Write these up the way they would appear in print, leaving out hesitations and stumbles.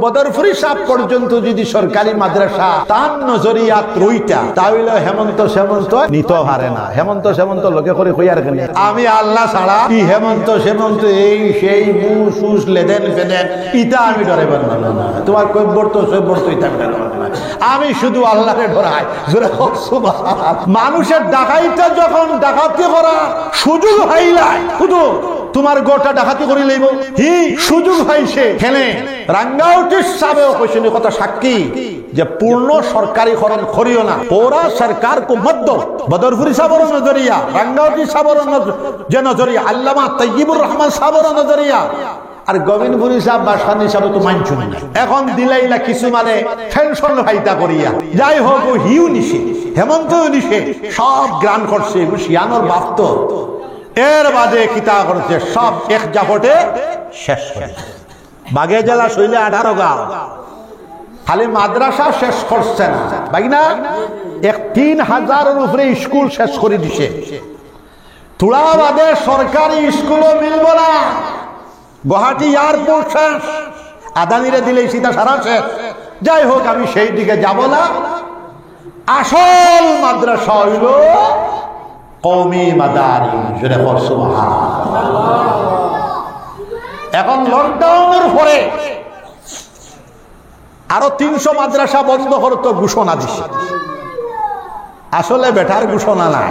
বদরপুরি সাপ পর্যন্ত যদি সরকারি মাদ্রাসা তার নজরিয়া ত্রুইটা তাহলে হেমন্ত সেমন্ত নিতে পারে না। হেমন্ত সেমন্ত লোকে করে কইয়ার কেন আমি আল্লাহ ছাড়া কি হেমন্ত সেমন্ত এই সেই মুস লেদেন ফেদেন ইটা আমি ডরে বানা না। তোমার কৈবর তো সৈবর তো ইটা আমি শুধু আল্লাহকে ডরাই। মানুষের ডাকাইটা যখন ডাকাতি করা সুযোগ হাইলাই শুধু তোমার গোটা ডাকাতি করে লইব হি সুযোগ হইছে খেলে রাঙ্গাউটির সাবেও কইছেন কথা সাক্ষী যে পূর্ণ সরকারিকরণ করিও না পুরা সরকার কো মত দো। বদরপুরি সাবর নজরিয়া, রাঙ্গাউটি সাবর যে নজরিয়া, আল্লামা তাইয়িবুর রহমান সাবর নজরিয়া আর গোবিন্দপুরি সাহেব বাসানি সাহেব তো মানছুন না। এখন দিলাইলা কিছু মানে টেনশন ভাইতা করিয়া যাই হোক হিউ নিছে হেমন্ত নিছে সব গ্রান করছে শিয়ানোর বাপ্ত এর বাদে কিতা করছে সব এক জাপটে শেষ করে। বাগে জেলা শৈলে 18 গাঁও খালি মাদ্রাসা শেষ করছে না বাগিনা 3000-এর উপরে স্কুল শেষ করে দিছে। তোলা বাদে সরকারি স্কুলও মিলব না। গুয়াহাটি এয়ারপোর্ট শেষ, আদানিরে দিলে সীতা সারা শেষ। যাই হোক আমি সেই দিকে যাব না। আসল মাদ্রাসা হইল কওমি মাদারিস। এখন লকডাউনের পরে আরো 300 মাদ্রাসা বন্ধ করতে ঘোষণা দিছে। আসলে বেটার ঘোষণা নাই,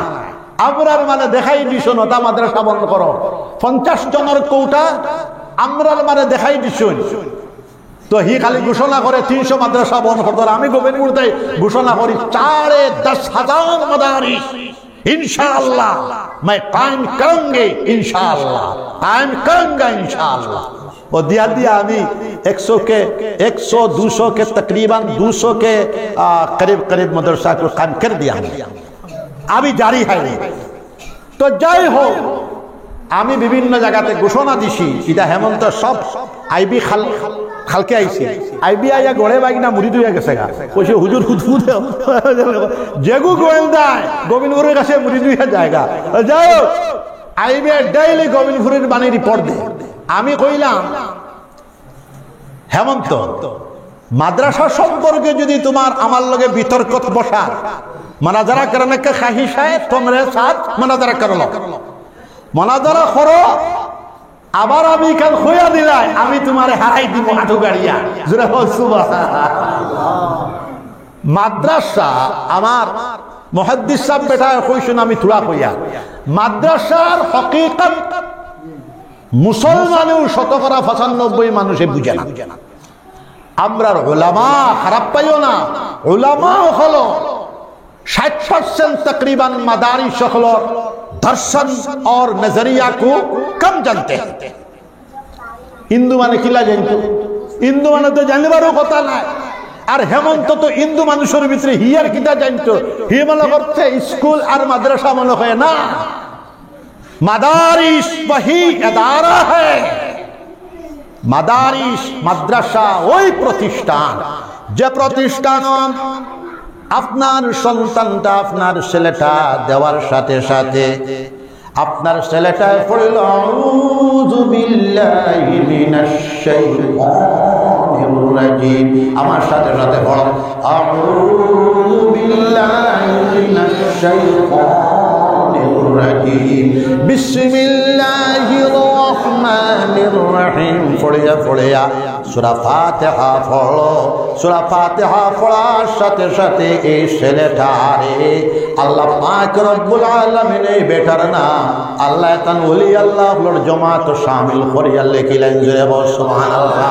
আমরার মানে দেখাই দিছ নটা মাদ্রাসা বন্ধ করো। 50 জনের কোটা আমরার মানে দেখাই দিছ তো হি খালি ঘোষণা করে 300 মাদ্রাসা বন্ধ করতে। আমি গোবিন্দপুরতে ঘোষণা করি 10,000 মাদারিস इंशाअल्लाह मैं कायम करूंगे, इंशाअल्लाह कायम करूंगा इंशाअल्लाह। वो दिया हमें 100-200 के तकरीबन 200 के करीब मदरसा को कायम कर दिया। अभी जारी है। तो जय हो আমি বিভিন্ন জায়গাতে ঘোষণা দিছি এটা হেমন্ত সব আইবি খালকে আইছি। আইবি আইয়া গড়ে বাগিনা মুড়ি দুইয়া গেছে গা কইছে হুজুর খুদফুদ যেগু গোয়েন্দায় গোবিন্দপুরের কাছে মুড়ি দুইয়া জায়গা যাও আইবে ডেইলি গোবিন্দপুরের বাণী রিপোর্ট দে। আমি কইলাম হেমন্ত মাদ্রাসা সম্পর্কে যদি তোমার আমার লগে বিতর্ক বসা মানাজারা করনে কে খাহিশ है তোমরা সাথ মানাজারা করলো মনাজারা করো। আবার আমি কাল খোয়া দিলাই আমি তোমারে হারাই দিব আঠু গাড়িয়া জোরে মাদ্রাসা আমার মুহাদ্দিস সাহেব বেটা কইছেন আমি থোড়া কইয়া মাদ্রাসার হকিকত মুসলমানেও 95% মানুষে বুঝে না। আমরার উলামা খারাপ পাইও না, উলামা হলো 60% तकरीबन मदारिस हलो दर्शन और नजरिया को कम जानते हैं। हिंदू माने किला जानतो, हिंदू माने तो जानबारो कथा ना। और हेमंत तो हिंदू मानुषेर भितरे हियार किता जानतो हि मने करते स्कूल और मद्रासा मने হয় না। मदारिस वही इदारा है। मदारिस मद्रासा ওই প্রতিষ্ঠান যে প্রতিষ্ঠান আপনার সন্তানটা আপনার ছেলেটা দেওয়ার সাথে সাথে আপনার ছেলেটা পড়ল আউযু বিল্লাহি মিনাশ শাইতানির রাজিম। আমার সাথে সাথে পড়ো আউযু বিল্লাহি মিনাশ শাইতানির রাজিম বিসমিল্লাহির রহমানির রহিম। পড়িয়া পড়িয়া সূরা ফাতিহা পড়ো। সূরা ফাতিহা পড়ার সাথে সাথে এই ছেলেটারে আল্লাহ পাক রব্বুল আলামিন এই বেটার নাম আল্লাহ তান ওলি আল্লাহর জামাত শামিল করিয়া লিখিলেন জোরে বল সুবহানাল্লাহ।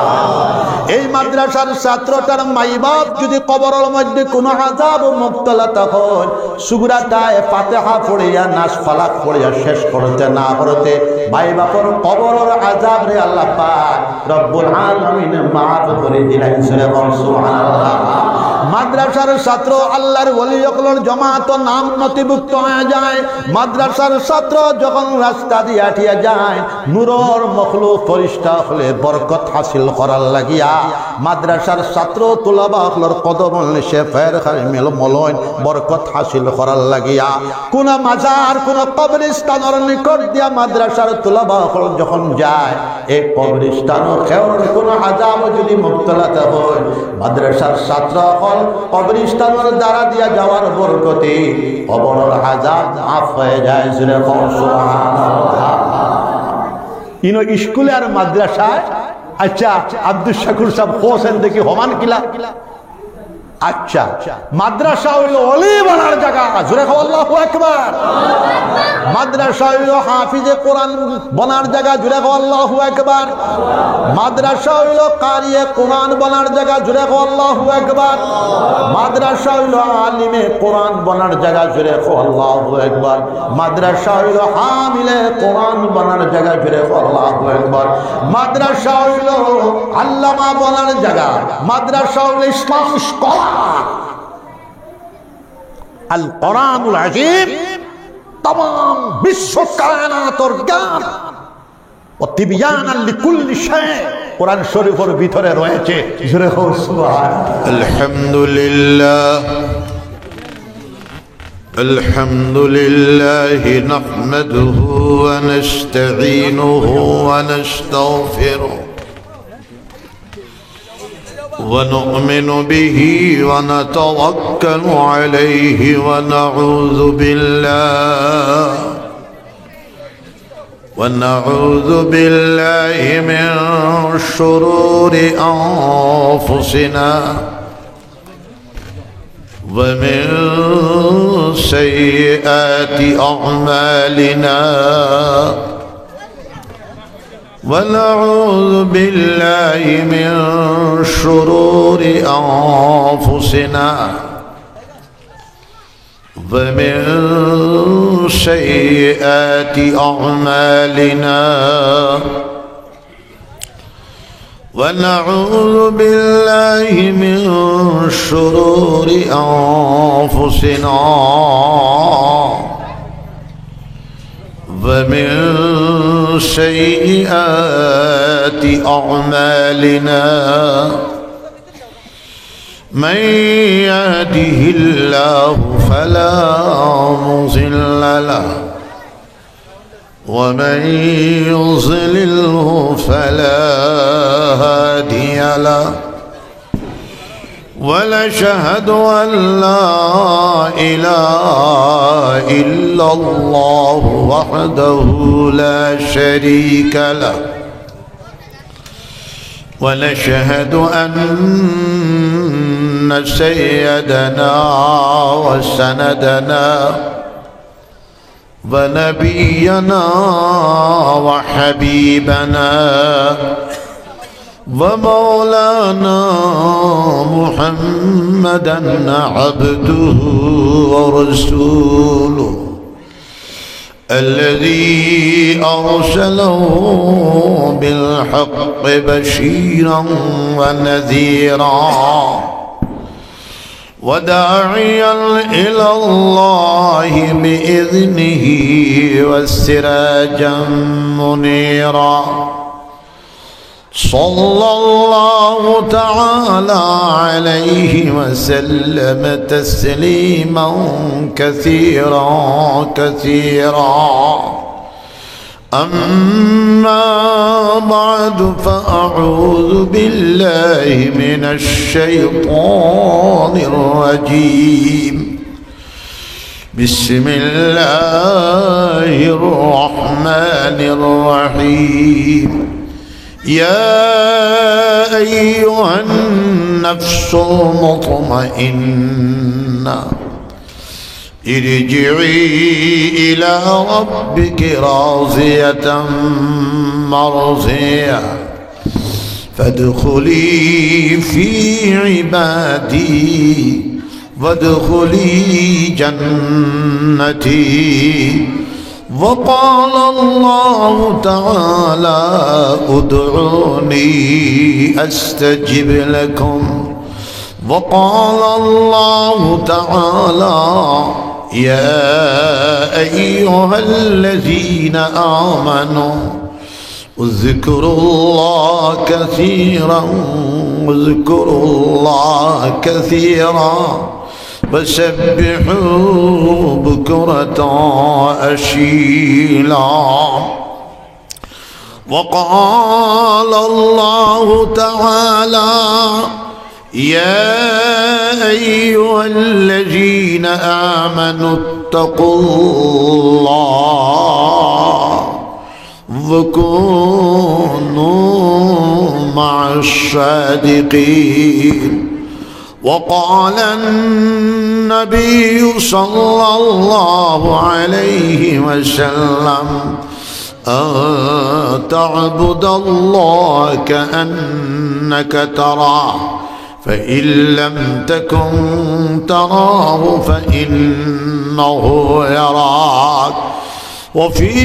এই মাদ্রাসার ছাত্রটার মাই বাপ যদি কবরের মধ্যে কোনো আযাব মুবতলা তখন সুরাটায় ফাতিহা পড়িয়া নাস ফালাক পড়িয়া শেষ করতে না করতে মাই বাপর কবরের আযাব রে আল্লাহ পাক রব্বুল আলামিন মাফ করে দিলেন জোরে বল সুবহানাল্লাহ। মাদ্রাসার ছাত্র আল্লাহর ওলি হকলের জামাত নাম নথিভুক্ত হয়ে যায়। মাদ্রাসার ছাত্র যখন রাস্তা দিয়ে হাঁটিয়া যায় নূরের মখলুক ফেরেশতা হলে বরকত হাসিল করার লাগিয়া মাদ্রাসার ছাত্র তুলাবা হকলের কদম নিচে ফের খালি মিল মলয় বরকত হাসিল করার লাগিয়া কোন মাজার কোন কবরস্থানের নিকট দিয়া মাদ্রাসার তুলাবা হকল যখন যায় এই কবরস্থানও খেওর কোনো আযাব যদি মুবতলাতে হয় মাদ্রাসার ছাত্র হল কবরস্থানের দ্বারা দিয়া যাওয়ার বরকতে কবরের আযাব মাফ হয়ে যায়। সুরে সুবহানাল্লাহ। ইনো স্কুলে আর মাদ্রাসায় আচ্ছা আব্দুল শাকুর সাহেব হোসেন দেখি হমান কিলা আচ্ছা মাদ্রাসা হইল ওলি বানার জায়গা। জোরে কও আল্লাহু আকবার। মাদ্রাসা হইল হাফিজে কোরআন বানার জায়গা। জোরে কও আল্লাহু আকবার। মাদ্রাসা হইল কারিয়ে কোরআন বানার জায়গা। জোরে কও আল্লাহু আকবার। মাদ্রাসা হইল আলিমে কোরআন বানার জায়গা। জোরে কও আল্লাহু আকবার। মাদ্রাসা হইল হামিলে কোরআন বানার জায়গা। জোরে কও আল্লাহু আকবার। মাদ্রাসা হইল আল্লামা বানার জায়গা। মাদ্রাসা হইল ইসলাম স্কলার। আল কোরআনুল আযীম तमाम विश्व कायनातर ज्ञान ও তিবয়ানান লিকুল্লি শাই কোরআন শরীফের ভিতরে রয়েছে। জোরে কও সুবহানাল্লাহ। আলহামদুলিল্লাহ আলহামদুলিল্লাহি নাহমাদুহু ওয়া নাস্তাঈনুহু ওয়া নাস্তাগফিরুহু ونؤمن به ونتوكل عليه ونعوذ بالله من شرور أنفسنا ومن سيئات أعمالنا ونعوذ بالله من شرور أنفسنا ومن سيئات أعمالنا ونعوذ بالله من شرور أنفسنا ومن سيئات أعمالنا من يهده الله فلا مضل له ومن يضلله فلا هادي له ونشهد أن لا إله إلا الله وحده لا شريك له ونشهد أن سيدنا وسندنا ونبينا وحبيبنا ومولانا محمدا عبده ورسوله الذي أرسله بالحق بشيرا ونذيرا وداعيا إلى الله بإذنه وسراجا منيرا صلى الله تعالى عليه وسلم تسليما كثيرا كثيرا أما بعد فأعوذ بالله من الشيطان الرجيم بسم الله الرحمن الرحيم يا أيها النفس المطمئنة ارجعي إلى ربك راضية مرضية فادخلي في عبادي وادخلي جنتي وقال الله تعالى ادعوني أستجب لكم وقال الله تعالى يا أيها الذين آمنوا اذكروا الله كثيرا واذكروا الله كثيرا وسبحوا بكرة أشيلا وقال الله تعالى يا أيها الذين آمنوا اتقوا الله وكونوا مع الصادقين. وقال النبي صلى الله عليه وسلم أن تعبد الله كأنك تراه فإن لم تكن تراه فإنه يراك. وفي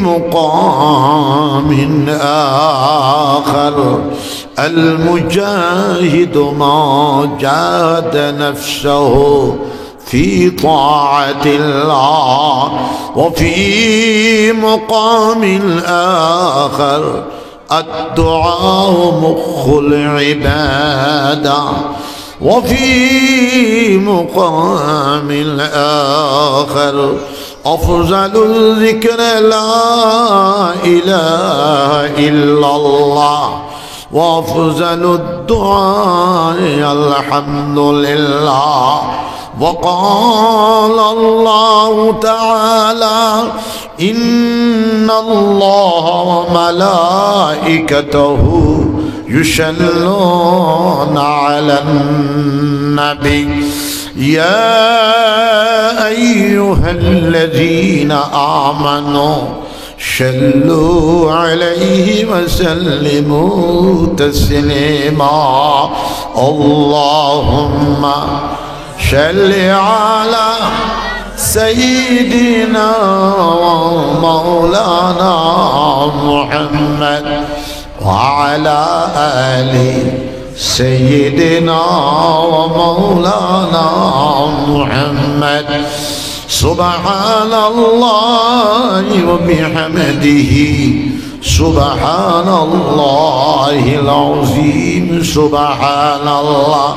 مقام آخر المجاهد ما جاهد نفسه في طاعة الله. وفي مقام آخر الدعاء مخ العبادة. وفي مقام آخر أفضل الذكر لا إله إلا الله وأفضل الدعاء الحمد لله. وقال الله تعالى إن الله وملائكته يصلون على النبي يا أيها الذين آمنوا صلوا عليه وسلموا تسليما. اللهم صل على سيدنا ومولانا محمد وعلى آل سيدنا ومولانا محمد. سبحان الله وبحمده سبحان الله العظيم. سبحان الله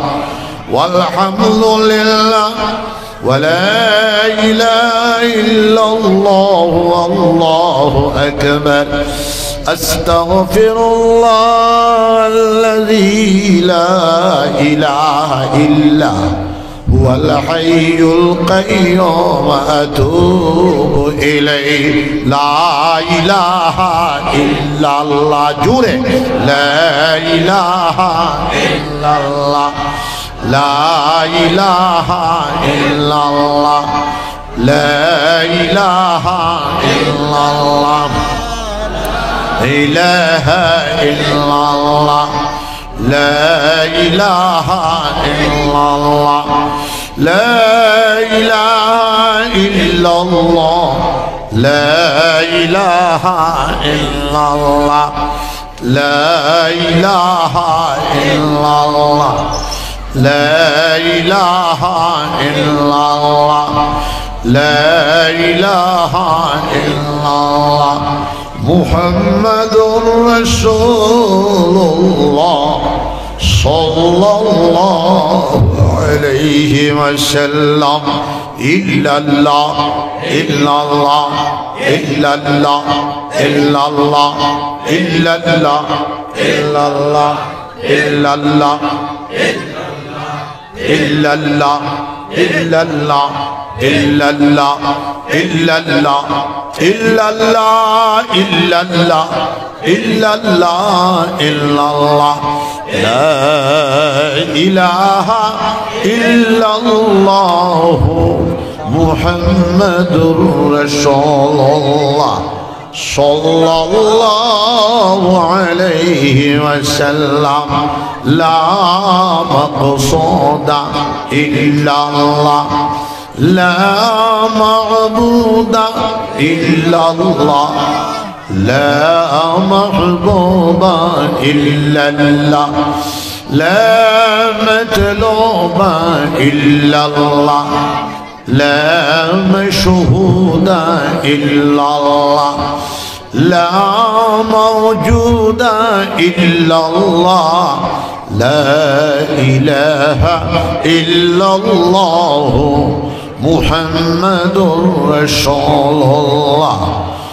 والحمد لله ولا إله إلا الله والله أكبر. أستغفر الله الذي لا إله إلا هو الحي القيوم أتوب إليه. لا إله إلا الله جوري لا إله إلا الله لا إله إلا الله لا إله إلا الله إله إلا الله لا إله إلا الله لا إله إلا الله لا إله إلا الله لا إله إلا الله لا إله إلا الله لا إله إلا الله محمد رسول الله صلى الله عليه وسلم. إلا الله إلا الله إلا الله إلا الله إلا الله إلا الله إلا الله إلا الله إلا الله إلا الله إلا الله إلا الله إلا الله إلا الله إلا الله لا إله إلا الله محمد رسول الله صلى الله عليه وسلم. لا مقصود إلا الله لا معبود إلا الله لا محبوب إلا الله لا مطلوب إلا الله لا مشهود إلا الله لا موجود إلا الله لا إله إلا الله محمد رسول الله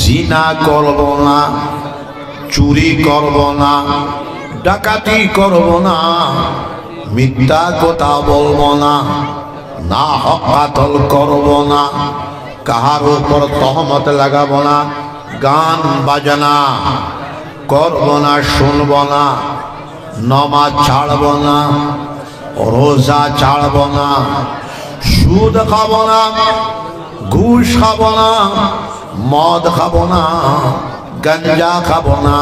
জিনা করব না, চুরি করব না, ডাকাতি করব না, মিথ্যা কথা বলবো না, না হক কাতল করব না, কাহার উপর তহমত লাগাবো না, গান বাজনা করব না, শুনব না, নমাজ ছাড়ব না, রোজা ছাড়ব না, সুদ খাব না, ঘুষ খাব না, মদ খাব না, গঞ্জা খাব না,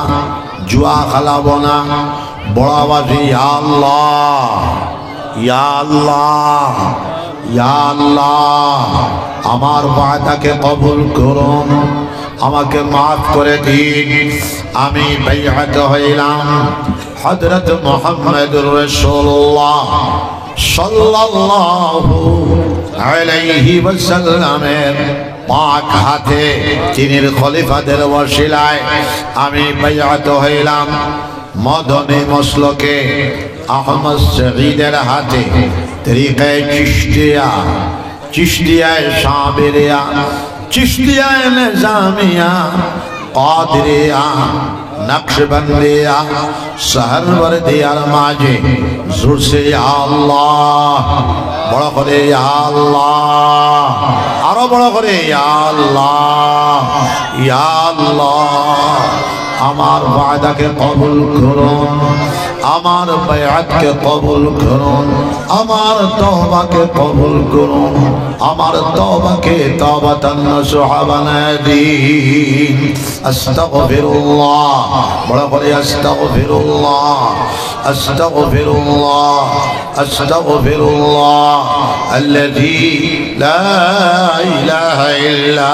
জুয়া খেলাব না। বড় আওয়াজে ইয়া আল্লাহ, ইয়া আল্লাহ, ইয়া আল্লাহ, আমার ওয়াদাকে কবুল করুন, আমাকে মাফ করে দিন। আমি বাইআত হইলাম হযরত মুহাম্মদুর রাসূলুল্লাহ সাল্লাল্লাহু আলাইহি ওয়াসাল্লামের পাক হাতে চিনির খলিফাদের ওসিলায় আমি বাইআত হইলাম। মদনী মসলকে আহমদ শহীদের হাতে তরিকায়ে চিশতিয়া, চিশতিয়ায়ে সাবিরিয়া, চিশতিয়ায়ে নিজামিয়া, কাদরিয়া, নকশবন্দিয়া, সাহরওয়ার্দিয়ার মাঝে জোরসে ইয়া আল্লাহ, বড় করে ইয়া আল্লাহ, আরো বড় করে ইয়া আল্লাহ, ইয়া আল্লাহ, আমার ওয়াদাকে কবুল করুন, আমার বায়াতকে কবুল করুন, আমার তওবাকে কবুল করুন, আমার তওবাকে তাওবাতান নসুহা বানায়ে দিন। আস্তাগফিরুল্লাহ, বড় করে আস্তাগফিরুল্লাহ, আস্তাগফিরুল্লাহ, আস্তাগফিরুল্লাহ আল্লাযী লা ইলাহা ইল্লা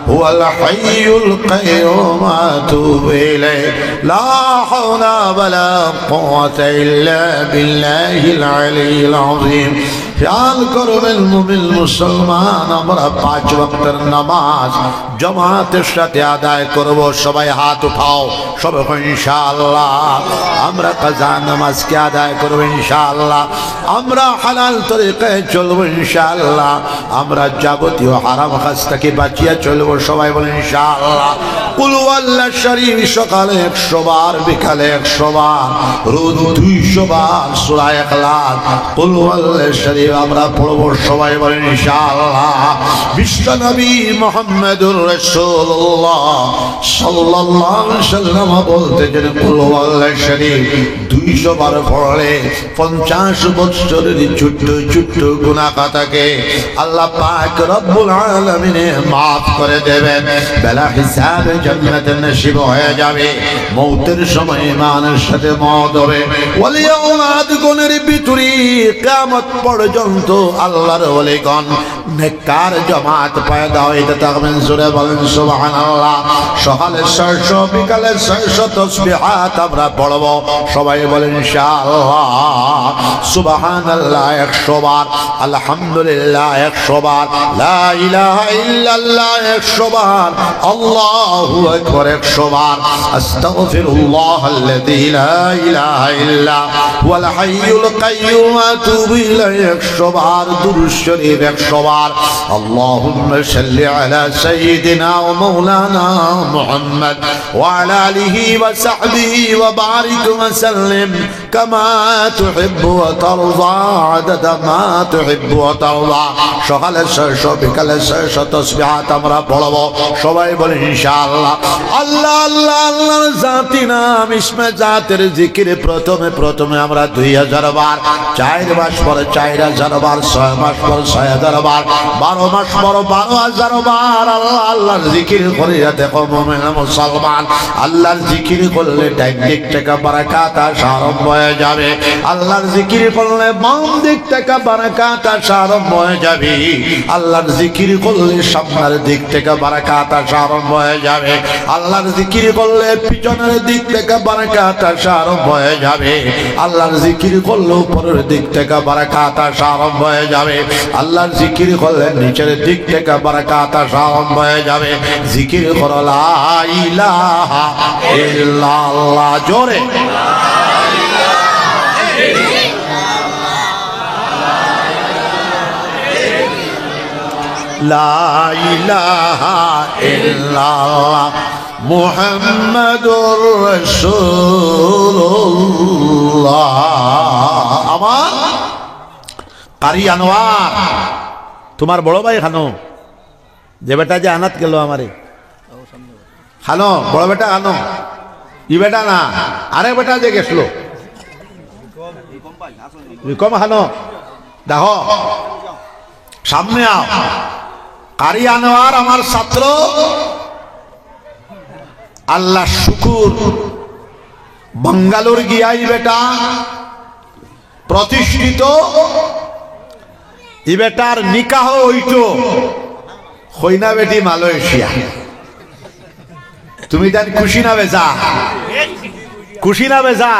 হুয়াল হাইয়ুল কাইয়্যুম আতুবু ইলাইহি লা হাওলা ওয়ালা কুওয়াতা ইল্লা বিল্লাহিল আলিয়্যিল আযীম। খেয়াল করবেন মুমিন মুসলমান, আমরা 5 ওয়াক্তের নামাজ জামাতের সাথে আদায় করব। সবাই হাত উঠাও, সবাই ইনশাআল্লাহ। আমরা কাজা নামাজকে আদায় করব ইনশাআল্লাহ। আমরা হালাল তরিকায় চলব ইনশাআল্লাহ। আমরা যাবতীয় হারাম কাজ থেকে বাঁচিয়ে চলব, সবাই বলেন ইনশাআল্লাহ। কুল ওয়াল্লাহ শরীফ সকালে 100 বার, বিকালে 100 বার, রোজ 200 বার সূরা ইখলাস কুল ওয়াল্লাহ শরীফ আমরা পড়ব, সবাই বলেন ইনশাআল্লাহ। বিশ্ব নবী মুহাম্মদুর রাসূলুল্লাহ সাল্লাল্লাহু আলাইহি ওয়াসাল্লাম বলতেছেন কুল ওয়াল্লাহ শরীফ 200 বার পড়লে 50 বছরের ছোট্ট ছোট্ট গুনাহ খাতাকে আল্লাহ পাক রব্বুল আলামিন maaf করে দেবেন। বেলা হিসাবে জান্নাতে নসিব হয়ে যাবে। মওতের সময় ইমানের সাথে মওত হবে। ওলি আওলাদগণের ভিতরে কিয়ামত পর্যন্ত আল্লাহর ওলিগণ নেককার জামাত পয়দা হইতে থাকবেন। জোরে বলেন সুবহানাল্লাহ। সকালে 600, বিকালে 600 তাসবিহাত আমরা পড়ব, সবাই বলেন ইনশাআল্লাহ। সুবহানাল্লাহ 100 বার, আলহামদুলিল্লাহ 100 বার, লা ইলাহা ইল্লাল্লাহ 100 বার, আল্লাহু আকবার 100 বার, আস্তাগফিরুল্লাহ আল্লাযী লা ইলাহা ইল্লা হুয়াল হাইয়ুল কাইয়্যুম আতুবু ইলাইহি 100 বার, দুরূদ শরীফ 100 বার। আল্লাহুম্মা সাল্লি আলা সাইয়্যিদিনা ওয়া মাওলানা মুহাম্মদ ওয়া আলা আলিহি ওয়া সাহবিহি ওয়া বারিক ওয়া সাল্লিম কামা তুহিব্বু ওয়া তারদা আদাদা মা তুহিব্বু ওয়া তারদা। সকালে 600, বিকালে 600 তাসবিহাত আমরা পড়ব, সবাই বলেন ইনশাআল্লাহ। আল্লাহ আল্লাহ আল্লাহর জাতি নাম ইসমে জাতের জিকিরে প্রথমে আমরা 2000 বার, 4 মাস পরে 4000 বার, 6 মাস পরে 6000 বার, 12 মাস পরে 12000 বার আল্লাহ আল্লাহর জিকির করিয়া দেখো মুমিন মুসলমান। আল্লাহর জিকির করলে ডান দিক থেকে বারাকাত আসা আরম্ভ হয়ে যাবে। আল্লাহর জিকির করলে বাম দিক থেকে বারাকাত আসা আরম্ভ হয়ে যাবে। আল্লাহর জিকির করলে সামনের দিক থেকে বারাকাত আসা আরম্ভ হয়ে যাবে। আল্লাহর জিকির করলে পিছনের দিক থেকে বারাকাত আসা আরম্ভ হয়ে যাবে। আল্লাহর জিকির করলে উপরের দিক থেকে বারাকাত আসা আরম্ভ হয়ে যাবে। আল্লাহর জিকির করলে নিচের দিক থেকে বারাকাত আসা আরম্ভ হয়ে যাবে। জিকির করো লা ইলাহা ইল্লাল্লাহ, জোরে লা ইলাহা ইল্লাল্লাহ মুহাম্মাদুর রাসূলুল্লাহ। আমার কারি আনোয়ার, তোমার বড় ভাই খানো, যে বেটা যে আনাত গেল আমারে খানো, বড় বেটা খানো, ই বেটা না, আরে বেটা যে গেছিল কম খানো, দেখো সামনে আও। কারি আনোয়ার আমার ছাত্র, আল্লাহ শুকুর বাঙ্গালোর গিয়াই বেটা প্রতিষ্ঠিত। ই বেটার নিকাহ হইতো হইনা বেটি মালয়েশিয়া। তুমি জান খুশি না বেজা? খুশি না বেজা?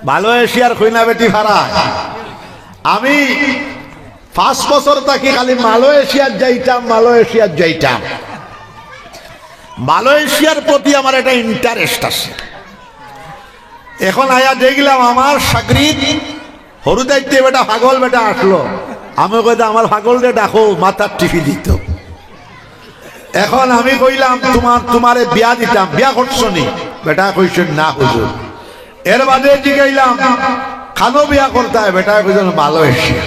মালয়েশিয়ার হইনা বেটি ভাড়া। আমি 5 বছর থাকি খালি মালয়েশিয়ার যাইতাম, মালয়েশিয়ার যাইতাম। মালয়েশিয়ার প্রতি আমার একটা ইন্টারেস্ট আছে। এখন আয়া দেখলাম আমার সাগরিদ হরু দায়িত্বে বেটা পাগল বেটা আসলো। আমি কইতাম আমার পাগলরে ডাকো, মাথার টিফি দিত। এখন আমি কইলাম তোমারে বিয়া দিতাম, বিয়া করছো নি? বেটা কইছেন না হুজুর। এর বাদে জিগাইলাম খানো বিয়া করতে হয়? বেটা কইছেন মালয়েশিয়া।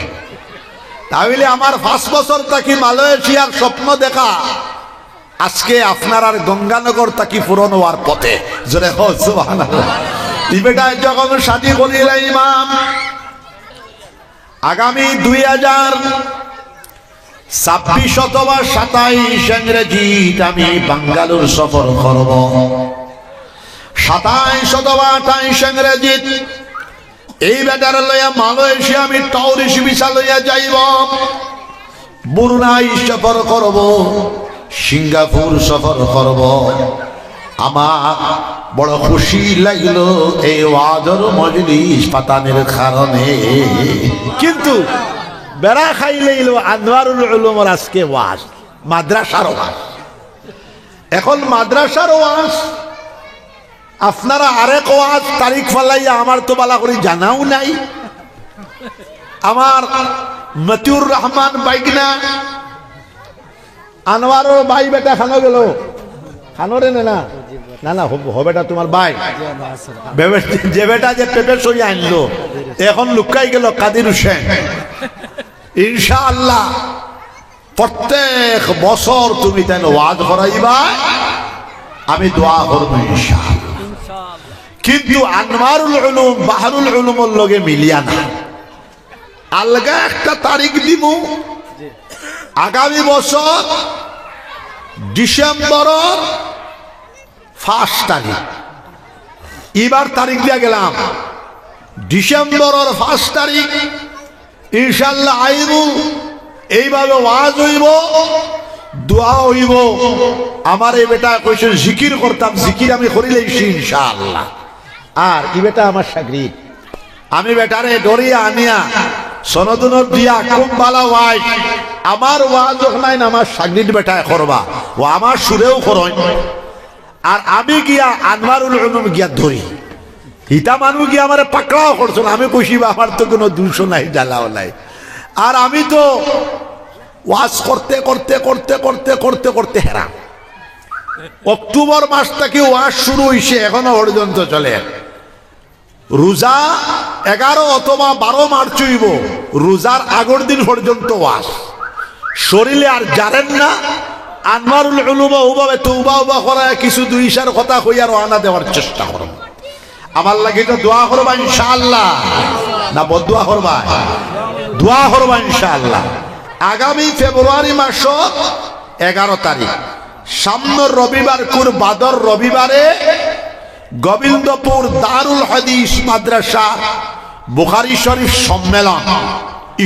তাহলে আমার 5 বছর থাকি মালয়েশিয়ার স্বপ্ন দেখা আজকে আপনার আর গঙ্গানগর থাকি পূরণ হওয়ার পথে। জোরে হো সুবহানাল্লাহ। এই বেটা যখন শাদী করিল ইমাম, আগামী 2026 অথবা 27 ইংরেজিত আমি বাঙ্গালোর সফর করব। 27 অথবা 28 ইংরেজিত এই বেটার লইয়া মালয়েশিয়া আমি টুরিস্ট ভিসা লইয়া যাইব। ব্রুনাই সফর করব, সিঙ্গাপুর সফর করব। আমার বড় খুশি লাগলো এই ওয়াজর মজলিস পাতানের কারণে। কিন্তু বেড়া খাইলেইল আনোয়ারুল উলুমের আজকে ওয়াজ, মাদ্রাসার ওয়াজ। এখন মাদ্রাসার ওয়াজ আপনারা আরেক ওয়াজ তারিখ ফালাইয়া আমার তো বালা করে জানাও নাই। আমার মতিউর রহমান বাইকনা আনোয়ারও ভাই বেটা খানো গেল, খানোরে না না না না হবেটা তোমার ভাই যে বেটা যে পেপে সই আনলো এখন লুকাই গেল কাদির হোসেন। ইনশাআল্লাহ প্রত্যেক বছর তুমি তাই ওয়াজ করাইবা, আমি দোয়া করবো ইনশাআল্লাহ। কিন্তু আনওয়ারুল উলুম বাহরুল উলুমের লগে মিলিয়া না। আলগা একটা তারিখ দিব, আগামী বছর ডিসেম্বরের 1 তারিখ। এবার তারিখ দিয়া গেলাম ডিসেম্বরের 1 তারিখ ইনশাআল্লাহ আইব। এইভাবে ওয়াজ হইব, দোয়া হইব। আমার এই বেটা কইছে জিকির করতাম, জিকির আমি করিলেইছি ইনশাআল্লাহ। আর এই বেটা আমার সাগরিদ, আমি বেটারে ডরিয়া আনিয়া সনদনত দিয়া কোন বালা ওয়াই আমার ওয়াজ নাই না, আমার সাগরিদ বেটায় করবা, ও আমার সুরেও করয়। আর আমি গিয়া আনোয়ারুল উলুম গিয়া ধরি, হিতা মানুষ গিয়া আমার পাকড়াও করছো না। আমি কইছি আমার তো কোনো দোষ নাই, জ্বালাও নাই। আর আমি তো ওয়াজ করতে করতে করতে করতে করতে করতে হেরা। অক্টোবর মাস থেকে ওয়াজ শুরু হইছে, এখনো পর্যন্ত চলে। রোজা 11 অথবা 12 মার্চ হইব, রোজার আগের দিন পর্যন্ত ওয়াজ। শরীরে আর জানেন না আনোয়ারুল উলুম ওভাবে তওবা ওবা করায় কিছু দুইশার কথা কইয়া রওনা দেওয়ার চেষ্টা করব। আমার লাগি তো দোয়া করবা ইনশাআল্লাহ, না বদদোয়া করবা? দোয়া করবা ইনশাআল্লাহ। আগামী ফেব্রুয়ারি মাস 11 তারিখ সামনের রবিবার কুর বাদর রবিবারে গোবিন্দপুর দারুল হাদিস মাদ্রাসা বুখারী শরীফ সম্মেলন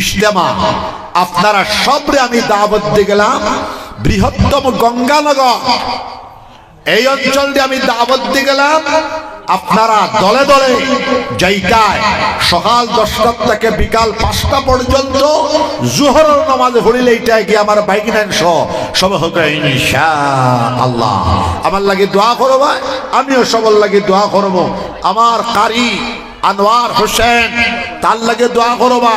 ইজতেমা। আপনারা সবরে আমি দাওয়াত দিয়ে গেলাম। বৃহত্তম গঙ্গানগর এই অঞ্চলটি আমি দাওয়াত দিয়ে গেলাম। আপনারা দলে দলে যাইতায় সকাল 10টা থেকে বিকাল 5টা পর্যন্ত জোহরের নামাজ পড়িলে এইটাই কি আমার বাইক নেন সব হবে ইনশাআল্লাহ। আমার লাগে দোয়া করবা, আমিও সবার লাগে দোয়া করব। আমার কারি আনোয়ার হোসেন তার লাগে দোয়া করবা,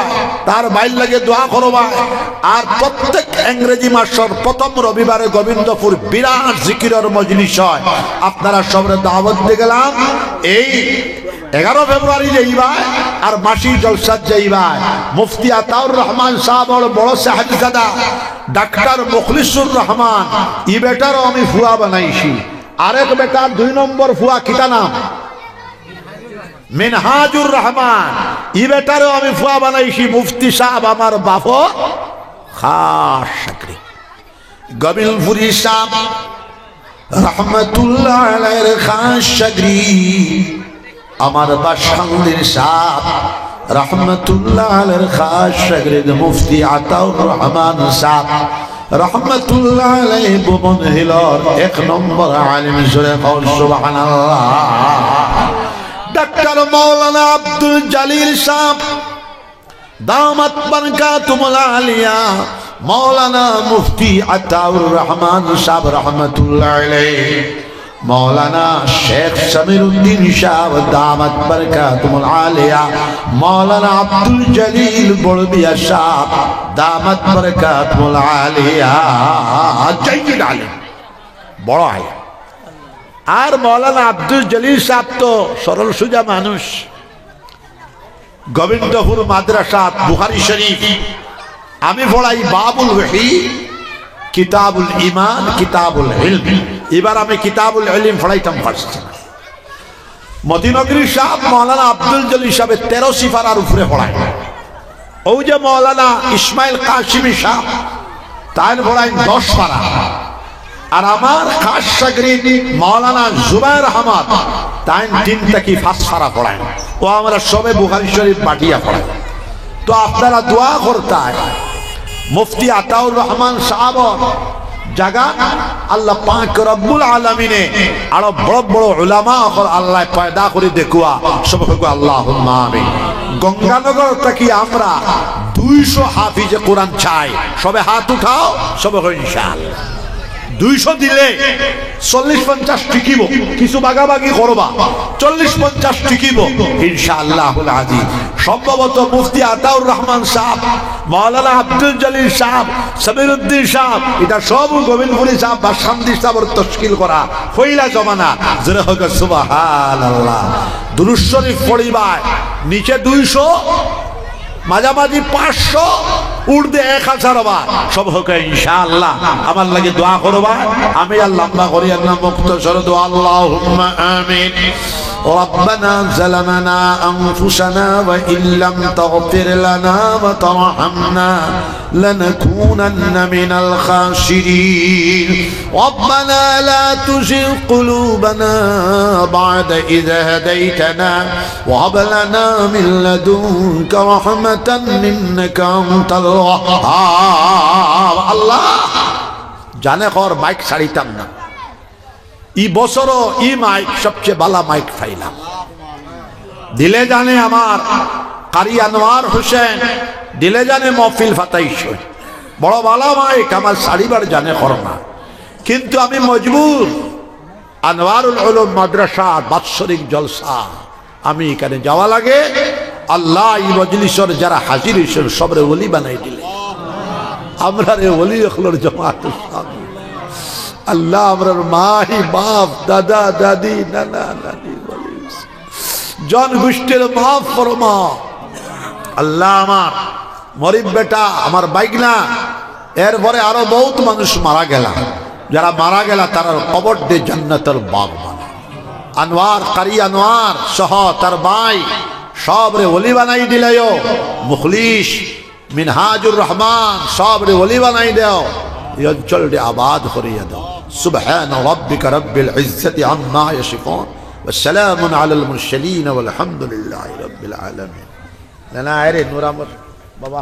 তার ভাইয়ের লাগে দোয়া করবা। আর প্রত্যেক ইংরেজি মাসের প্রথম রবিবারে গোবিন্দপুর বিরাট জিকিরের মজলিস হয়, আপনারা সবরে দাওয়াত দিয়ে গেলাম। এই 11 ফেব্রুয়ারি যাইবা আর মাসি জলসাত যাইবা। মুফতি আতাউর রহমান সাহেব বড় সাহেবজাদা ডাক্তার মুখলিসুর রহমান ই বেটারও আমি ফুয়া বানাইছি। আরেক বেটার 2 নম্বর ফুয়া কিতা নাম? মিনহাজুর রহমান, ই বেটারও আমি ফুয়া বানাইছি। মুফতি সাহেব আমার বাপ খাস চাকরি। গোবিন্দপুরি সাহেব রহমতুল্লাহ আলাইহির খাস চাকরি। আমার বাসাউদ্দিন সাহেব রহমতুল্লাহ আলাইহির খাস শাগির্দ মুফতি আতাউর রহমান সাহেব রহমতুল্লাহ আলাইহি ভুবন হিলর 1 নম্বর আলিম। জোরে কও সুবহানাল্লাহ। ডাক্তার মাওলানা আব্দুল জলিল সাহেব দামাত বরকাতুল আলিয়া, মাওলানা মুফতি আতাউর রহমান সাহেব রহমতুল্লাহ আলাইহি, মৌলানা শেখ সমীরউদ্দিন সাহেব দামাত বরকাতুল আলিয়া, মৌলানা আব্দুল জলিল বড়বিয়া সাহেব দামাত বরকাতুল আলিয়া, জাইদ আলিম, বড় আলিম। আর মৌলানা আব্দুল জলিল সাহেব তো সরল সুজা মানুষ। গোবিন্দপুর মাদ্রাসা বুখারী শরীফ আমি পড়াই বাবুল ওহী, কিতাবুল ঈমান, কিতাবুল ইলম। এবার আমি কিতাবুল ইলম পড়াইতাম ফার্স্ট। মদিনগরী সাহেব মৌলানা আব্দুল জলিল সাহেব 13 সিফারার উপরে পড়ায়। ও যে মৌলানা ইসমাইল কাশিমি সাহেব তাই পড়ায় 10 পারা। আর আমার খাস শাগির্দ মৌলানা জুবায়ের আহমদ তাই 3 থেকে 5 পারা পড়ায়। ও আমরা সবে বুখারী শরীফ বাটিয়া পড়ায়। তো আপনারা দোয়া করতায় মুফতি আতাউর রহমান সাহেব জায়গা আল্লাহ পাক রব্বুল আলামিনে আরো বড় বড় উলামা আল্লাহ পয়দা করে দেখুয়া। সবাইকে আল্লাহুম্মা আমিন। গঙ্গানগর থেকে আমরা 200 হাফিজে কোরআন চাই। সবে হাত উঠাও, সবে ইনশাআল্লাহ। 200 দিলে 40-50 টিকিব, কিছু বাগাবাগি করবা, 40-50 টিকিব ইনশাআল্লাহুল আজিজ। সম্ভবত মুফতি আতাউর রহমান সাহেব, মাওলানা আব্দুল জলিল সাহেব, সমীরউদ্দিন সাহেব, এটা সব গোবিন্দপুরি সাহেব বা শান্তি সাহেবের তশকিল করা ফইলা জমানা। জোরে হোক সুবহানাল্লাহ। দুরূদ শরীফ পড়িবা, নিচে 200, মাঝামাঝি 500, উর্দে 1000 বার। সব হোক ইনশাআল্লাহ। আমার লাগে দোয়া করবা। আমি আর লম্বা করি না, মুক্তসর দোয়া। আল্লাহুম্মা আমিন। ربنا ظلمنا أنفسنا وإن لم تغفر لنا وترحمنا لنكونن من الخاسرين ربنا لا تزغ قلوبنا بعد إذ هديتنا وهب لنا من لدنك رحمة إنك أنت الوهاب الله জানে কর মাইক ছাড়িতাম না। ই বছরও ই মাইক সবচেয়ে বালা মাইক ফাইলাম। দিলে জানে আমার কারি আনোয়ার হোসেন, দিলে জানে মহফিল ফাতাইশ, বড় বালা মাইক আমার সারিবার জানে কর না। কিন্তু আমি মজবুর, আনোয়ারুল উলুম মাদ্রাসা বাৎসরিক জলসা আমি এখানে যাওয়া লাগে। আল্লাহ এই মজলিসের যারা হাজির হয়েছেন সবরে ওলি বানাই দিলে। আমরা রে ওলি হলোর জামাত আল্লাহ, আমরার মাহি বাপ দাদা দাদি নানা নানি জন গোষ্ঠীর মাফ ফরমা আল্লাহ। আমার মরিব বেটা, আমার বাইগনা, এরপরে আরো বহুত মানুষ মারা গেলা। যারা মারা গেলা তারা কবর দে জান্নাতের বাগ বানা। আনোয়ার কারি আনোয়ার সহ তার ভাই সবরে ওলি বানাই দিলাইও। মুখলিস মিনহাজুর রহমান সবরে ওলি বানাই দেও। এই অঞ্চলটি আবাদ করিয়া দাও। সুবহান রাব্বিকা রাব্বিল ইজ্জাতি আম্মা ইয়াসিফুন ওয়া সালামুন আলাল মুরসালিন ওয়াল হামদুলিল্লাহি রাব্বিল আলামিন। লানা আরে নূর আমর বাবা।